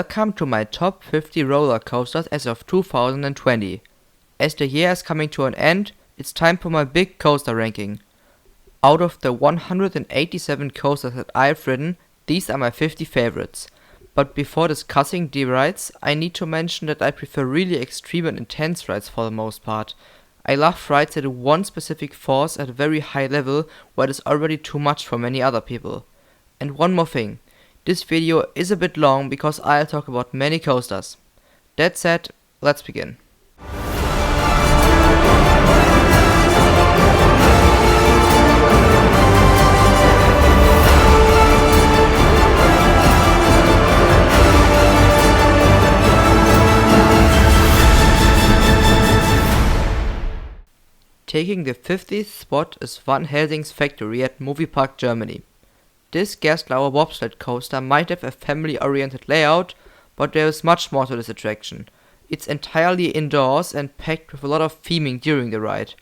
Welcome to my top 50 roller coasters as of 2020. As the year is coming to an end, it's time for my big coaster ranking. Out of the 187 coasters that I've ridden, these are my 50 favorites. But before discussing the rides, I need to mention that I prefer really extreme and intense rides for the most part. I love rides that do one specific force at a very high level where it is already too much for many other people. And one more thing. This video is a bit long because I'll talk about many coasters. That said, let's begin. Taking the 50th spot is Van Helsing's Factory at Movie Park Germany. This Gerstlauer bobsled coaster might have a family-oriented layout, but there is much more to this attraction. It's entirely indoors and packed with a lot of theming during the ride.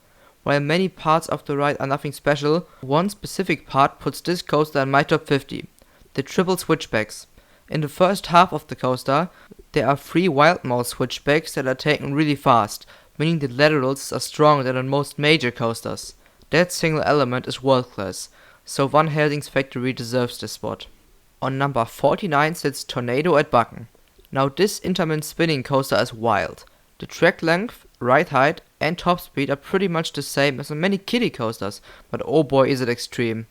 While many parts of the ride are nothing special, one specific part puts this coaster in my top 50. The triple switchbacks. In the first half of the coaster, there are 3 wild mouth switchbacks that are taken really fast, meaning the laterals are stronger than on most major coasters. That single element is world class. So Van Helsing's Factory deserves this spot. On number 49 sits Tornado at Bakken. Now this Intermin spinning coaster is wild. The track length, ride height and top speed are pretty much the same as on many kiddie coasters, but oh boy is it extreme.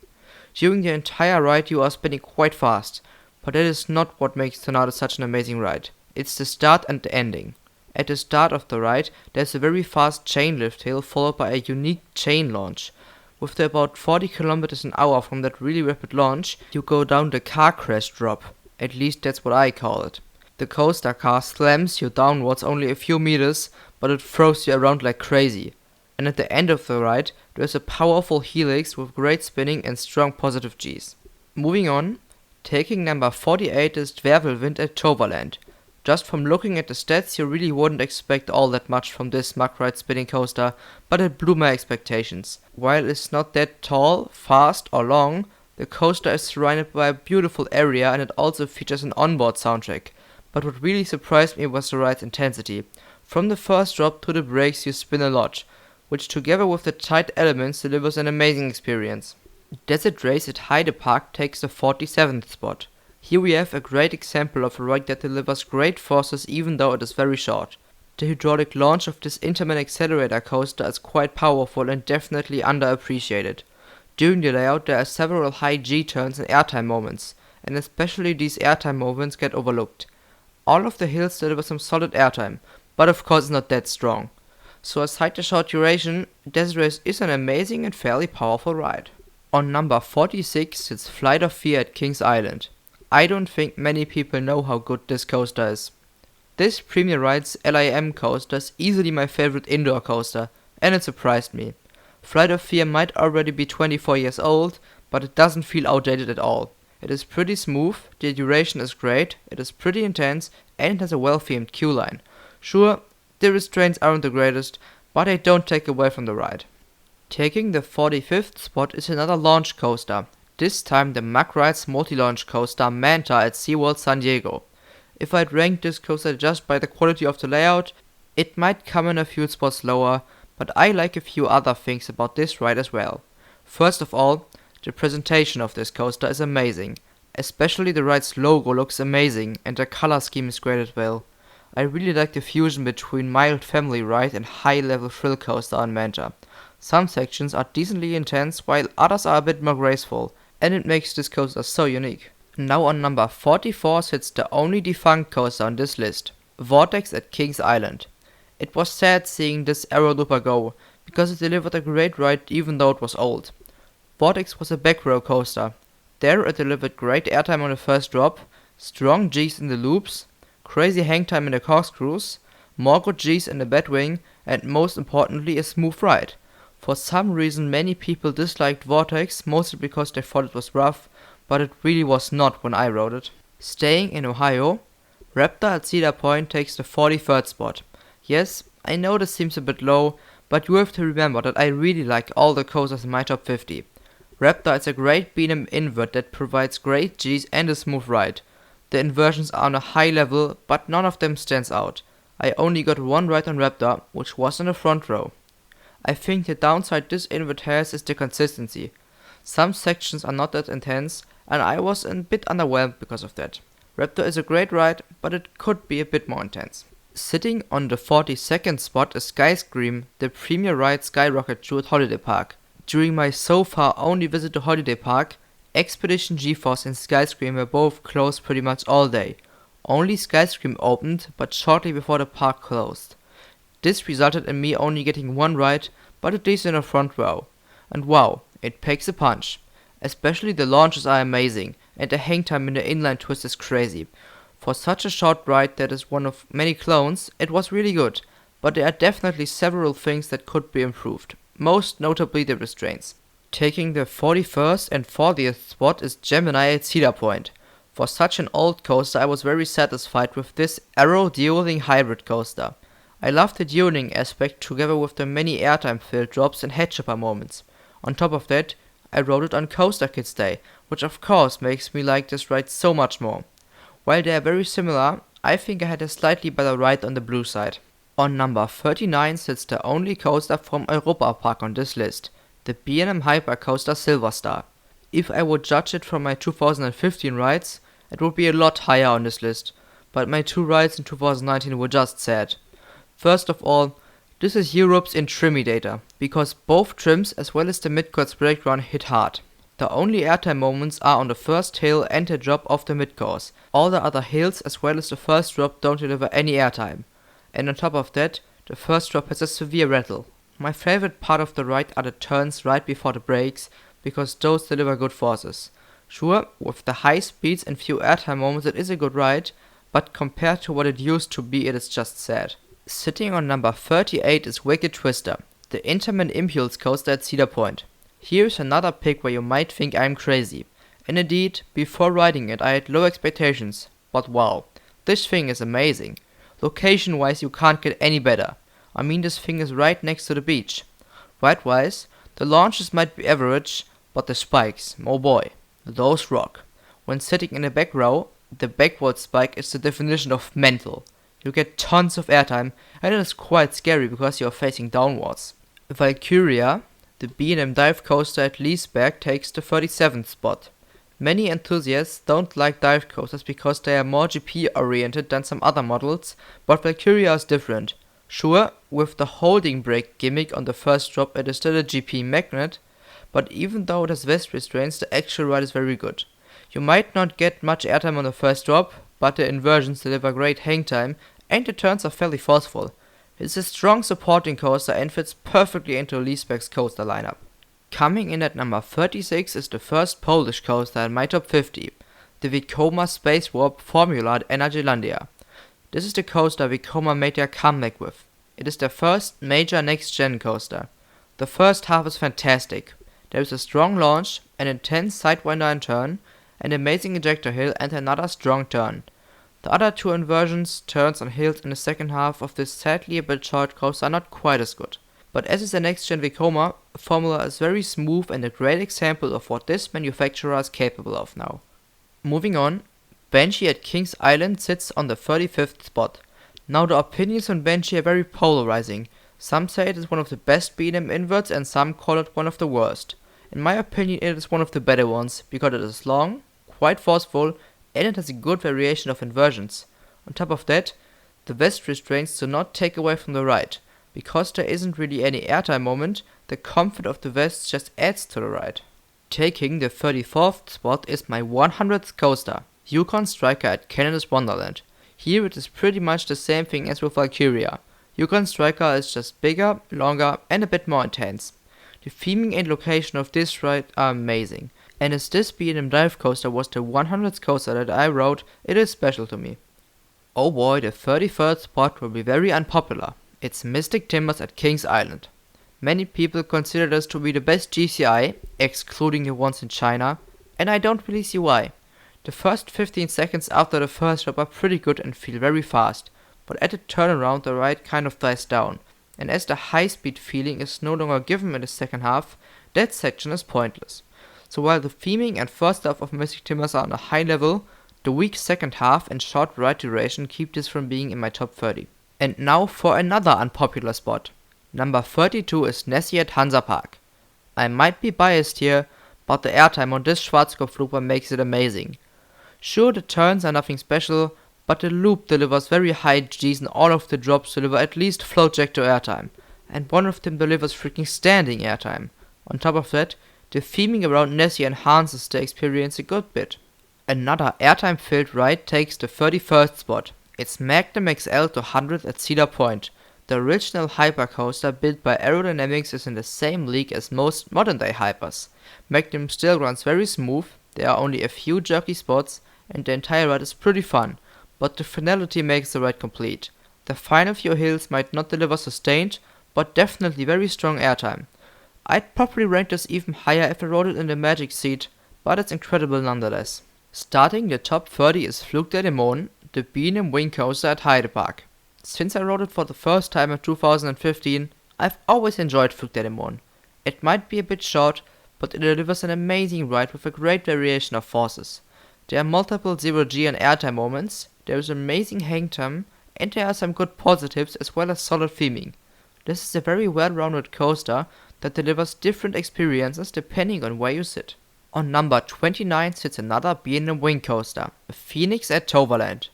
During the entire ride you are spinning quite fast, but that is not what makes Tornado such an amazing ride. It's the start and the ending. At the start of the ride there's a very fast chain lift hill followed by a unique chain launch. With the about 40 km an hour from that really rapid launch, you go down the car crash drop. At least that's what I call it. The coaster car slams you downwards only a few meters, but it throws you around like crazy. And at the end of the ride, there's a powerful helix with great spinning and strong positive Gs. Moving on, taking number 48 is Dwervelwind at Toverland. Just from looking at the stats, you really wouldn't expect all that much from this mug ride spinning coaster, but it blew my expectations. While it's not that tall, fast or long, the coaster is surrounded by a beautiful area and it also features an onboard soundtrack. But what really surprised me was the ride's intensity. From the first drop to the brakes you spin a lot, which together with the tight elements delivers an amazing experience. Desert Race at Heide Park takes the 47th spot. Here we have a great example of a ride that delivers great forces even though it is very short. The hydraulic launch of this Intermin accelerator coaster is quite powerful and definitely underappreciated. During the layout there are several high G turns and airtime moments, and especially these airtime moments get overlooked. All of the hills deliver some solid airtime, but of course not that strong. So aside the short duration, Desert Race is an amazing and fairly powerful ride. On number 46 sits Flight of Fear at Kings Island. I don't think many people know how good this coaster is. This Premier Rides LIM coaster is easily my favorite indoor coaster, and it surprised me. Flight of Fear might already be 24 years old, but it doesn't feel outdated at all. It is pretty smooth, the duration is great, it is pretty intense, and it has a well-themed queue line. Sure, the restraints aren't the greatest, but they don't take away from the ride. Taking the 45th spot is another launch coaster. This time the Mug Rides multi-launch coaster Manta at SeaWorld San Diego. If I'd rank this coaster just by the quality of the layout, it might come in a few spots lower, but I like a few other things about this ride as well. First of all, the presentation of this coaster is amazing. Especially the ride's logo looks amazing and the color scheme is great as well. I really like the fusion between mild family ride and high-level thrill coaster on Manta. Some sections are decently intense while others are a bit more graceful. And it makes this coaster so unique. Now on number 44 sits the only defunct coaster on this list, Vortex at Kings Island. It was sad seeing this Aero Looper go, because it delivered a great ride even though it was old. Vortex was a back row coaster. There it delivered great airtime on the first drop, strong Gs in the loops, crazy hang time in the corkscrews, more good Gs in the Batwing, and most importantly a smooth ride. For some reason many people disliked Vortex, mostly because they thought it was rough, but it really was not when I rode it. Staying in Ohio, Raptor at Cedar Point takes the 43rd spot. Yes, I know this seems a bit low, but you have to remember that I really like all the coasters in my top 50. Raptor is a great beat 'em invert that provides great Gs and a smooth ride. The inversions are on a high level, but none of them stands out. I only got one right on Raptor, which was in the front row. I think the downside this invert has is the consistency. Some sections are not that intense, and I was a bit underwhelmed because of that. Raptor is a great ride, but it could be a bit more intense. Sitting on the 42nd spot is Skyscream, the premier ride Skyrocket drew at Holiday Park. During my so far only visit to Holiday Park, Expedition GeForce and Skyscream were both closed pretty much all day. Only Skyscream opened, but shortly before the park closed. This resulted in me only getting one ride, but at least in the front row. And wow, it packs a punch. Especially the launches are amazing, and the hang time in the inline twist is crazy. For such a short ride that is one of many clones, it was really good, but there are definitely several things that could be improved, most notably the restraints. Taking the 41st and 40th spot is Gemini at Cedar Point. For such an old coaster, I was very satisfied with this aero dueling hybrid coaster. I love the dueling aspect together with the many airtime filled drops and head chopper moments. On top of that, I rode it on Coaster Kids Day, which of course makes me like this ride so much more. While they are very similar, I think I had a slightly better ride on the blue side. On number 39 sits the only coaster from Europa Park on this list, the B&M Hyper Coaster Silver Star. If I would judge it from my 2015 rides, it would be a lot higher on this list, but my two rides in 2019 were just sad. First of all, this is Europe's Intimidator, because both trims as well as the mid-course breakdown hit hard. The only airtime moments are on the first hill and the drop of the mid-course. All the other hills as well as the first drop don't deliver any airtime. And on top of that, the first drop has a severe rattle. My favorite part of the ride are the turns right before the brakes, because those deliver good forces. Sure, with the high speeds and few airtime moments it is a good ride, but compared to what it used to be it is just sad. Sitting on number 38 is Wicked Twister, the Intamin Impulse coaster at Cedar Point. Here's another pick where you might think I'm crazy. And indeed, before riding it I had low expectations, but wow, this thing is amazing. Location wise you can't get any better. I mean this thing is right next to the beach. Ride wise, the launches might be average, but the spikes, oh boy, those rock. When sitting in the back row, the backward spike is the definition of mental. You get tons of airtime and it is quite scary because you are facing downwards. Valkyria, the B&M dive coaster at Liesberg, takes the 37th spot. Many enthusiasts don't like dive coasters because they are more GP oriented than some other models, but Valkyria is different. Sure, with the holding brake gimmick on the first drop it is still a GP magnet, but even though it has vest restraints, the actual ride is very good. You might not get much airtime on the first drop, but the inversions deliver great hang time and the turns are fairly forceful. It's a strong supporting coaster and fits perfectly into Liesberg's coaster lineup. Coming in at number 36 is the first Polish coaster in my top 50, the Vekoma Space Warp Formula at Energylandia. This is the coaster Vekoma made their comeback with. It is their first major next-gen coaster. The first half is fantastic. There is a strong launch, an intense sidewinder and turn, an amazing ejector hill and another strong turn. The other two inversions, turns and hills in the second half of this sadly a bit short coaster are not quite as good. But as is the next-gen Vekoma, Formula is very smooth and a great example of what this manufacturer is capable of now. Moving on, Banshee at Kings Island sits on the 35th spot. Now the opinions on Banshee are very polarizing. Some say it is one of the best B&M inverts and some call it one of the worst. In my opinion it is one of the better ones, because it is long, quite forceful, and it has a good variation of inversions. On top of that, the vest restraints do not take away from the ride. Because there isn't really any airtime moment, the comfort of the vest just adds to the ride. Taking the 34th spot is my 100th coaster, Yukon Striker at Canada's Wonderland. Here it is pretty much the same thing as with Valkyria. Yukon Striker is just bigger, longer and a bit more intense. The theming and location of this ride are amazing. And as this B&M dive coaster was the 100th coaster that I rode, it is special to me. Oh boy, the 33rd spot will be very unpopular. It's Mystic Timbers at Kings Island. Many people consider this to be the best GCI, excluding the ones in China, and I don't really see why. The first 15 seconds after the first drop are pretty good and feel very fast, but at the turnaround the ride kind of dies down, and as the high speed feeling is no longer given in the second half, that section is pointless. So while the theming and first half of Mystic Timbers are on a high level, The weak second half and short ride duration keep this from being in my top 30. And now for another unpopular spot. Number 32 is Nessie at Hansa Park. I might be biased here, but the airtime on this Schwarzkopf looper makes it amazing. Sure, the turns are nothing special, but the loop delivers very high Gs and all of the drops deliver at least floatjack to airtime, and one of them delivers freaking standing airtime. On top of that, the theming around Nessie enhances the experience a good bit. Another airtime filled ride takes the 31st spot. It's Magnum XL to 100 at Cedar Point. The original hypercoaster built by Aerodynamics is in the same league as most modern day hypers. Magnum still runs very smooth, there are only a few jerky spots, and the entire ride is pretty fun, but the finality makes the ride complete. The final few hills might not deliver sustained, but definitely very strong airtime. I'd probably rank this even higher if I rode it in the Magic seat, but it's incredible nonetheless. Starting the top 30 is Flug der Dämonen, the B&M Wing Coaster at Heide Park. Since I rode it for the first time in 2015, I've always enjoyed Flug der Dämonen. It might be a bit short, but it delivers an amazing ride with a great variation of forces. There are multiple 0G and airtime moments, there is amazing hang time, and there are some good positives as well as solid theming. This is a very well-rounded coaster that delivers different experiences depending on where you sit. On number 29 sits another B&M Wing Coaster, a Phoenix at Toverland.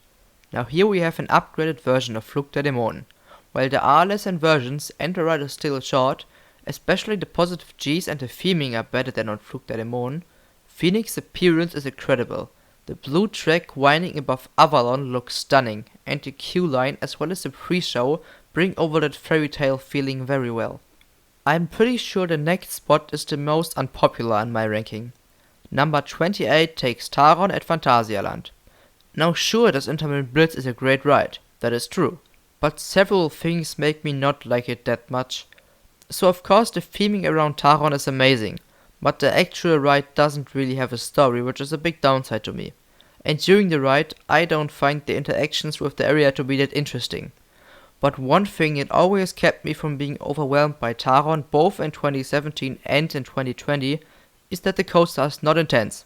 Now here we have an upgraded version of Flug der Dämonen. While there are less inversions and the ride is still short, especially the positive Gs and the theming are better than on Flug der Dämonen, Phoenix's appearance is incredible. The blue track winding above Avalon looks stunning, and the queue line as well as the pre-show bring over that fairy tale feeling very well. I'm pretty sure the next spot is the most unpopular in my ranking. Number 28 takes Taron at Phantasialand. Now sure, das Intermin Blitz is a great ride, that is true, but several things make me not like it that much. So of course the theming around Taron is amazing, but the actual ride doesn't really have a story, which is a big downside to me. And during the ride, I don't find the interactions with the area to be that interesting. But one thing that always kept me from being overwhelmed by Taron both in 2017 and in 2020 is that the coaster is not intense.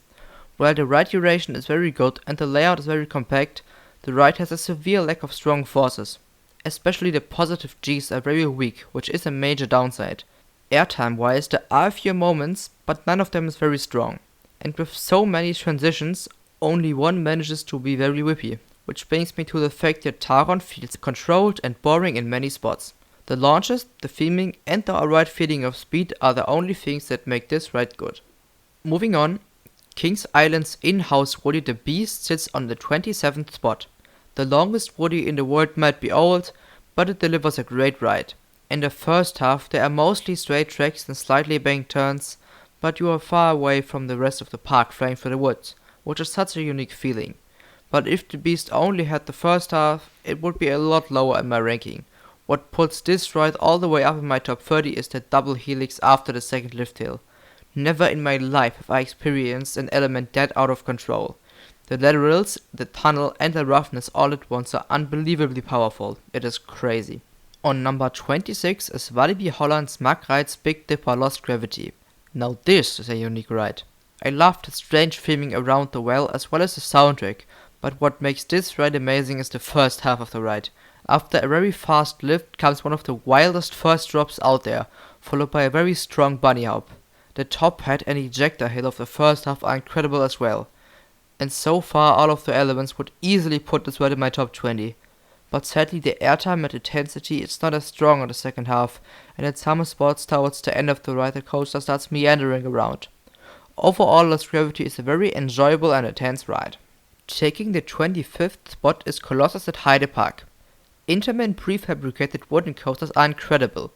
While the ride duration is very good and the layout is very compact, the ride has a severe lack of strong forces. Especially the positive Gs are very weak, which is a major downside. Airtime wise there are a few moments, but none of them is very strong. And with so many transitions, only one manages to be very whippy, which brings me to the fact that Taron feels controlled and boring in many spots. The launches, the theming and the alright feeling of speed are the only things that make this ride good. Moving on, Kings Island's in-house Woody the Beast sits on the 27th spot. The longest Woody in the world might be old, but it delivers a great ride. In the first half there are mostly straight tracks and slightly banked turns, but you are far away from the rest of the park flying through the woods, which is such a unique feeling. But if the Beast only had the first half, it would be a lot lower in my ranking. What puts this ride all the way up in my top 30 is the double helix after the second lift hill. Never in my life have I experienced an element that out of control. The laterals, the tunnel and the roughness all at once are unbelievably powerful. It is crazy. On number 26 is Walibi Holland's Mag Ride's Big Dipper Lost Gravity. Now this is a unique ride. I love the strange theming around the well as well as the soundtrack, but what makes this ride amazing is the first half of the ride. After a very fast lift comes one of the wildest first drops out there, followed by a very strong bunny hop. The top hat and ejector hill of the first half are incredible as well. And so far all of the elements would easily put this ride in my top 20. But sadly the airtime and intensity is not as strong on the second half, and at some spots towards the end of the ride the coaster starts meandering around. Overall Lost Gravity is a very enjoyable and intense ride. Taking the 25th spot is Colossus at Heide Park. Intermin prefabricated wooden coasters are incredible.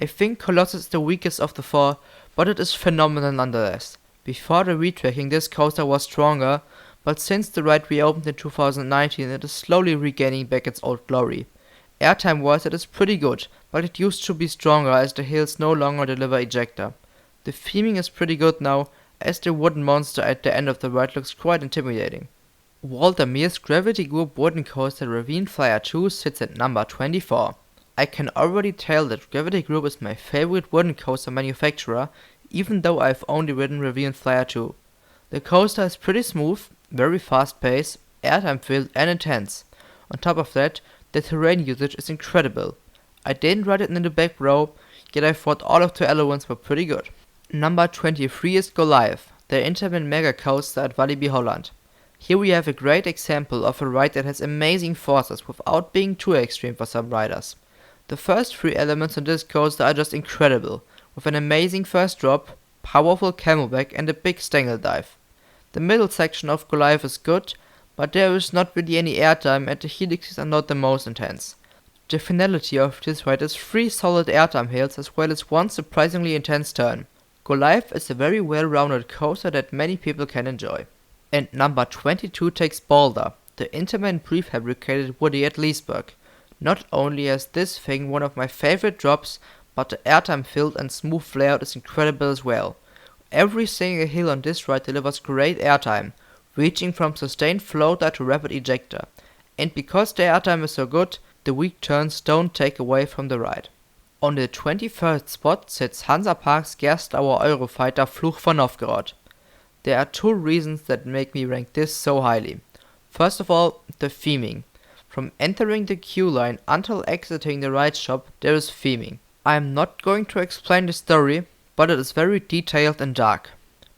I think Colossus is the weakest of the four, but it is phenomenal nonetheless. Before the retracking this coaster was stronger, but since the ride reopened in 2019 it is slowly regaining back its old glory. Airtime wise it is pretty good, but it used to be stronger as the hills no longer deliver ejector. The theming is pretty good now, as the wooden monster at the end of the ride looks quite intimidating. Walter Mears Gravity Group wooden coaster Ravine Flyer 2 sits at number 24. I can already tell that Gravity Group is my favorite wooden coaster manufacturer, even though I've only ridden Ravine Flyer 2. The coaster is pretty smooth, Very fast pace, airtime filled and intense. On top of that, the terrain usage is incredible. I didn't ride it in the back row, yet I thought all of the elements were pretty good. Number 23 is Goliath, the Intermin Mega Coaster at Walibi Holland. Here we have a great example of a ride that has amazing forces without being too extreme for some riders. The first three elements on this coaster are just incredible, with an amazing first drop, powerful camelback and a big stangle dive. The middle section of Goliath is good, but there is not really any airtime and the helixes are not the most intense. The finality of this ride is 3 solid airtime hills as well as one surprisingly intense turn. Goliath is a very well-rounded coaster that many people can enjoy. And number 22 takes Boulder, the Intermin prefabricated Woody at Leesburg. Not only is this thing one of my favorite drops, but the airtime filled and smooth layout is incredible as well. Every single hill on this ride delivers great airtime, reaching from sustained floater to rapid ejector. And because the airtime is so good, the weak turns don't take away from the ride. On the 21st spot sits Hansa Park's Gerstlauer Eurofighter Fluch von Novgorod. There are 2 reasons that make me rank this so highly. First of all, the theming. From entering the queue line until exiting the ride shop, there is theming. I am not going to explain the story, but it is very detailed and dark.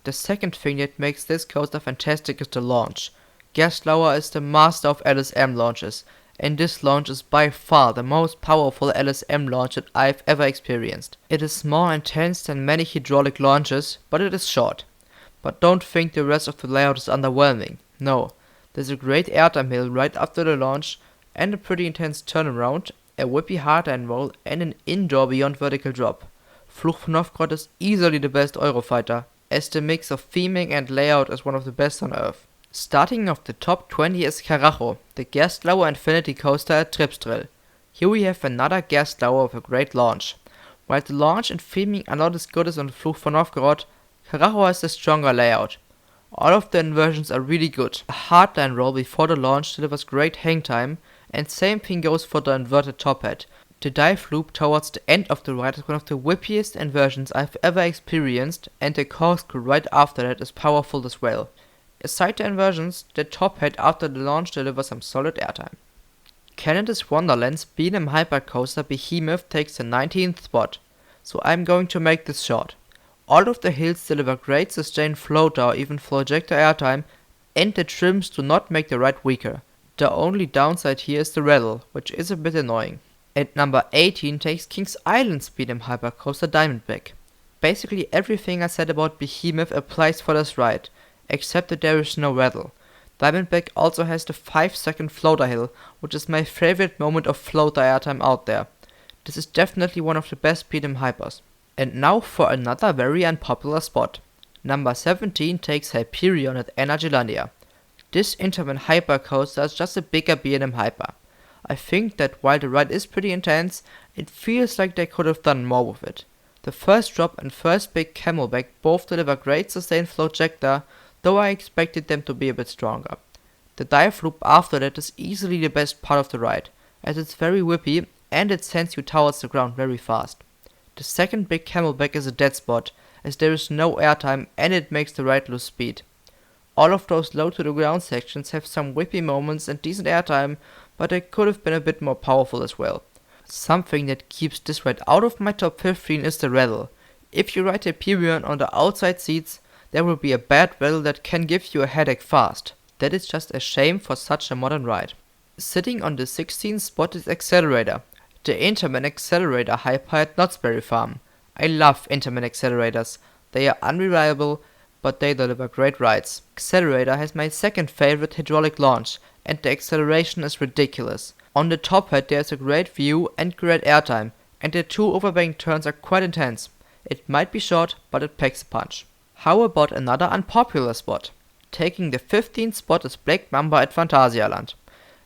The second thing that makes this coaster fantastic is the launch. Gerstlauer is the master of LSM launches, and this launch is by far the most powerful LSM launch that I've ever experienced. It is more intense than many hydraulic launches, but it is short. But don't think the rest of the layout is underwhelming. No, there's a great airtime hill right after the launch, and a pretty intense turnaround, a whippy hardline roll, and an indoor beyond vertical drop. Fluch von Novgorod is easily the best Eurofighter, as the mix of theming and layout is one of the best on earth. Starting off the top 20 is Karacho, the Gerstlauer Infinity Coaster at Tripsdrill. Here we have another Gerstlauer with a great launch. While the launch and theming are not as good as on Fluch von Novgorod, Karacho has a stronger layout. All of the inversions are really good. A hardline roll before the launch delivers great hang time, and same thing goes for the inverted top hat. The dive loop towards the end of the ride is one of the whippiest inversions I've ever experienced, and the corkscrew right after that is powerful as well. Aside the inversions, the top hat after the launch delivers some solid airtime. Canada's Wonderland's B&M Hypercoaster Behemoth takes the 19th spot, so I'm going to make this short. All of the hills deliver great sustained floater or even flow ejector airtime, and the trims do not make the ride weaker. The only downside here is the rattle, which is a bit annoying. And number 18 takes Kings Island's B&M Hypercoaster Diamondback. Basically everything I said about Behemoth applies for this ride, except that there is no rattle. Diamondback also has the 5-second floater hill, which is my favorite moment of floater airtime out there. This is definitely one of the best B&M Hypers. And now for another very unpopular spot. Number 17 takes Hyperion at Energylandia. This Intermin Hyper coaster is just a bigger B&M Hyper. I think that while the ride is pretty intense, it feels like they could have done more with it. The first drop and first big camelback both deliver great sustained flow ejector, though I expected them to be a bit stronger. The dive loop after that is easily the best part of the ride, as it's very whippy and it sends you towards the ground very fast. The second big camelback is a dead spot, as there is no airtime and it makes the ride lose speed. All of those low to the ground sections have some whippy moments and decent airtime, but they could have been a bit more powerful as well. Something that keeps this ride out of my top 15 is the rattle. If you ride Hyperion on the outside seats, there will be a bad rattle that can give you a headache fast. That is just a shame for such a modern ride. Sitting on the 16th spot is Accelerator, the Intermin Accelerator Hyper at Knott's Berry Farm. I love Intermin Accelerators. They are unreliable, but they deliver great rides. Accelerator has my second favorite hydraulic launch, and the acceleration is ridiculous. On the top hat there is a great view and great airtime, and the 2 overbank turns are quite intense. It might be short, but it packs a punch. How about another unpopular spot? Taking the 15th spot is Black Mamba at Phantasialand.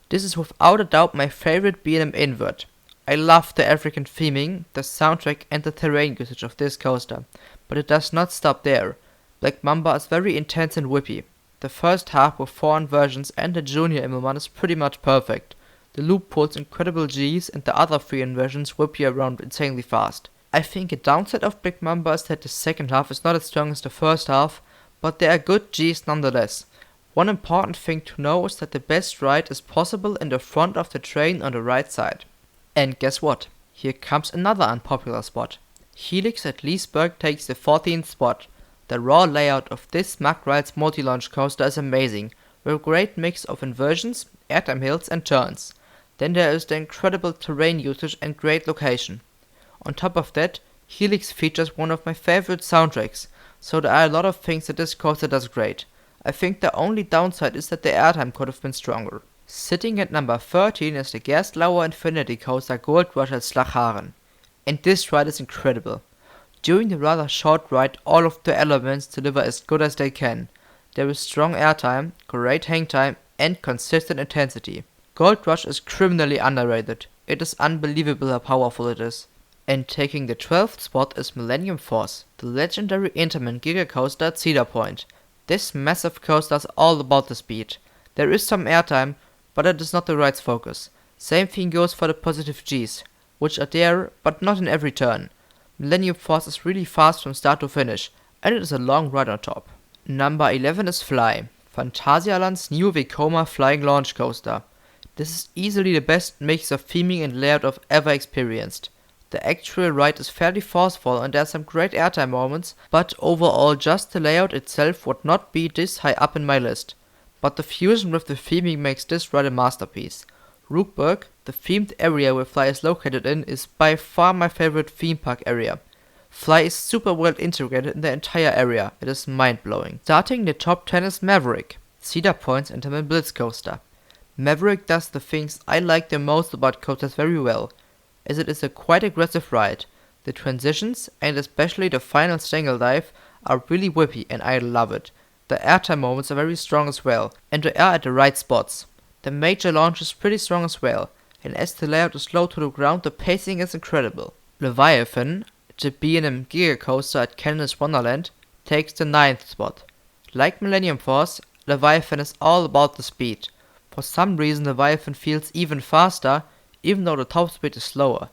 This is without a doubt my favorite B&M invert. I love the African theming, the soundtrack and the terrain usage of this coaster, but it does not stop there. Black Mamba is very intense and whippy. The first half with 4 inversions and the junior Immelmann is pretty much perfect. The loop pulls incredible Gs and the other 3 inversions whip you around insanely fast. I think a downside of Black Mamba is that the second half is not as strong as the first half, but they are good Gs nonetheless. One important thing to know is that the best ride is possible in the front of the train on the right side. And guess what? Here comes another unpopular spot. Helix at Leesburg takes the 14th spot. The raw layout of this Mack Rides multi-launch coaster is amazing, with a great mix of inversions, airtime hills and turns. Then there is the incredible terrain usage and great location. On top of that, Helix features one of my favorite soundtracks, so there are a lot of things that this coaster does great. I think the only downside is that the airtime could have been stronger. Sitting at number 13 is the Gerstlauer Infinity Coaster Gold Rush at Slagharen. And this ride is incredible. During the rather short ride, all of the elements deliver as good as they can. There is strong airtime, great hang time, and consistent intensity. Gold Rush is criminally underrated. It is unbelievable how powerful it is. And taking the 12th spot is Millennium Force, the legendary Intamin Giga Coaster at Cedar Point. This massive coaster is all about the speed. There is some airtime, but it is not the ride's focus. Same thing goes for the positive Gs, which are there, but not in every turn. Millennium Force is really fast from start to finish, and it is a long ride on top. Number 11 is Fly, Phantasialand's new Vekoma flying launch coaster. This is easily the best mix of theming and layout I've ever experienced. The actual ride is fairly forceful and there are some great airtime moments, but overall just the layout itself would not be this high up in my list. But the fusion with the theming makes this ride a masterpiece. Rookburg, the themed area where Fly is located in, is by far my favorite theme park area. Fly is super well integrated in the entire area, it is mind-blowing. Starting the top 10 is Maverick, Cedar Point's Intamin Blitz coaster. Maverick does the things I like the most about coasters very well, as it is a quite aggressive ride. The transitions, and especially the final Stangle dive, are really whippy and I love it. The airtime moments are very strong as well, and they are at the right spots. The major launch is pretty strong as well, and as the layout is low to the ground, the pacing is incredible. Leviathan, the B&M Giga Coaster at Kärnan's Wonderland, takes the 9th spot. Like Millennium Force, Leviathan is all about the speed. For some reason Leviathan feels even faster, even though the top speed is slower.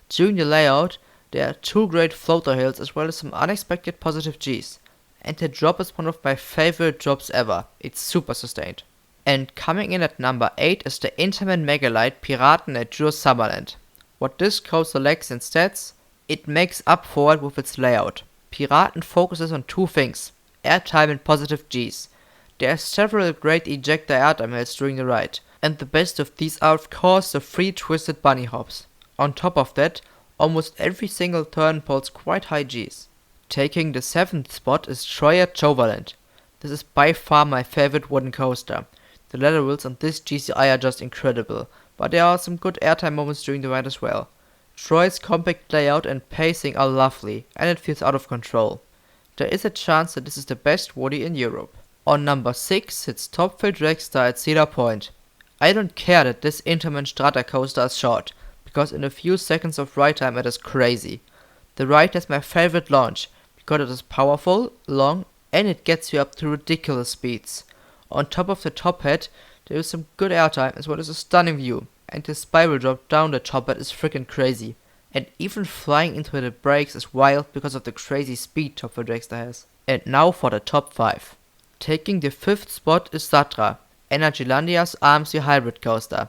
During the layout, there are 2 great floater hills as well as some unexpected positive Gs. And the drop is one of my favorite drops ever, it's super sustained. And coming in at number 8 is the Intamin Megalite Piraten at Jure Summerland. What this coaster lacks in stats, it makes up for it with its layout. Piraten focuses on 2 things, airtime and positive Gs. There are several great ejector airtime hills during the ride, and the best of these are of course the 3 twisted bunny hops. On top of that, almost every single turn pulls quite high Gs. Taking the 7th spot is Troy at Choverland. This is by far my favorite wooden coaster. The laterals on this GCI are just incredible, but there are some good airtime moments during the ride as well. Troy's compact layout and pacing are lovely, and it feels out of control. There is a chance that this is the best Woody in Europe. On number 6 sits Topfield Dragster at Cedar Point. I don't care that this Intamin Strata coaster is short, because in a few seconds of ride time it is crazy. The ride has my favorite launch, because it is powerful, long, and it gets you up to ridiculous speeds. On top of the top hat, there is some good airtime as well as a stunning view, and the spiral drop down the top hat is freaking crazy. And even flying into the brakes is wild because of the crazy speed Topfield Dragster has. And now for the top 5. Taking the 5th spot is Satra, Energylandia's RMC hybrid coaster.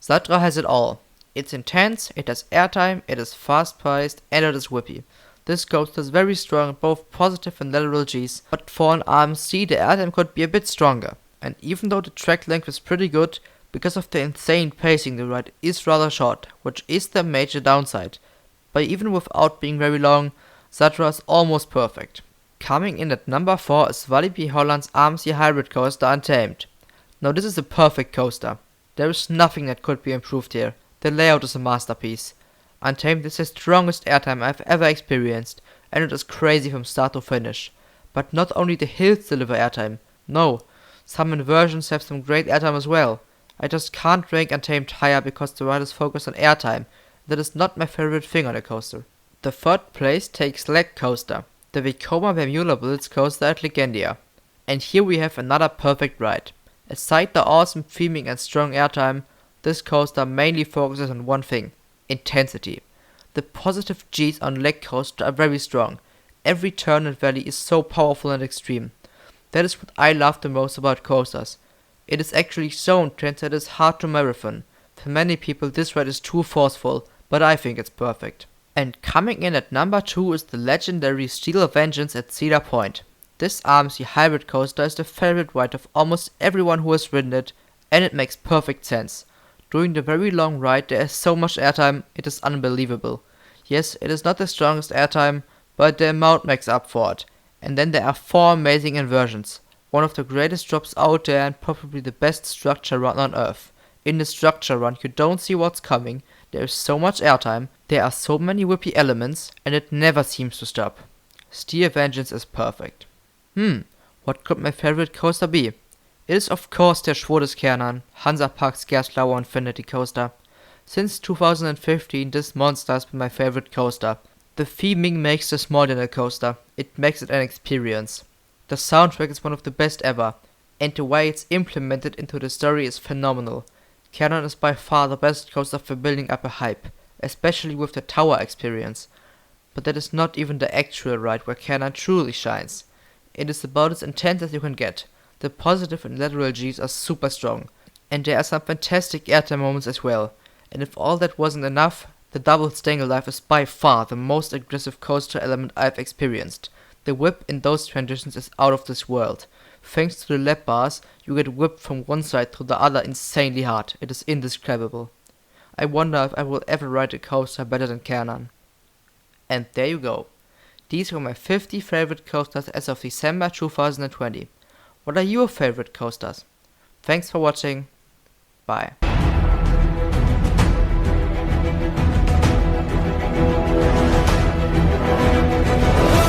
Satra has it all. It's intense, it has airtime, it is fast-paced, and it is whippy. This coaster is very strong in both positive and lateral Gs, but for an RMC the airtime could be a bit stronger. And even though the track length is pretty good, because of the insane pacing the ride is rather short, which is the major downside. But even without being very long, Satra is almost perfect. Coming in at number 4 is Walibi Holland's RMC hybrid coaster Untamed. Now this is a perfect coaster. There is nothing that could be improved here. The layout is a masterpiece. Untamed is the strongest airtime I've ever experienced, and it is crazy from start to finish. But not only the hills deliver airtime, no, some inversions have some great airtime as well. I just can't rank Untamed higher because the ride is focused on airtime. That is not my favorite thing on a coaster. The 3rd place takes Leg Coaster, the Vekoma Bermuda Blitz coaster at Legendia. And here we have another perfect ride. Aside the awesome theming and strong airtime, this coaster mainly focuses on one thing, intensity. The positive Gs on Leg Coaster are very strong. Every turn and valley is so powerful and extreme. That is what I love the most about coasters. It is actually so intense that it is hard to marathon. For many people this ride is too forceful, but I think it's perfect. And coming in at number 2 is the legendary Steel Vengeance at Cedar Point. This RMC hybrid coaster is the favorite ride of almost everyone who has ridden it, and it makes perfect sense. During the very long ride there is so much airtime, it is unbelievable. Yes, it is not the strongest airtime, but the amount makes up for it. And then there are 4 amazing inversions. One of the greatest drops out there and probably the best structure run on Earth. In the structure run you don't see what's coming, there is so much airtime, there are so many whippy elements, and it never seems to stop. Steel Vengeance is perfect. What could my favorite coaster be? It is of course der Schwodes Kärnan, Hansa Park's Gerstlauer Infinity Coaster. Since 2015 this monster has been my favorite coaster. The theming makes this more than a coaster, it makes it an experience. The soundtrack is one of the best ever, and the way it's implemented into the story is phenomenal. Kärnan is by far the best coaster for building up a hype, especially with the tower experience. But that is not even the actual ride where Kärnan truly shines. It is about as intense as you can get. The positive and lateral Gs are super strong, and there are some fantastic airtime moments as well. And if all that wasn't enough, the double Stangle Dive is by far the most aggressive coaster element I've experienced. The whip in those transitions is out of this world. Thanks to the lap bars, you get whipped from one side to the other insanely hard. It is indescribable. I wonder if I will ever ride a coaster better than Kärnan. And there you go. These were my 50 favorite coasters as of December 2020. What are your favorite coasters? Thanks for watching. Bye.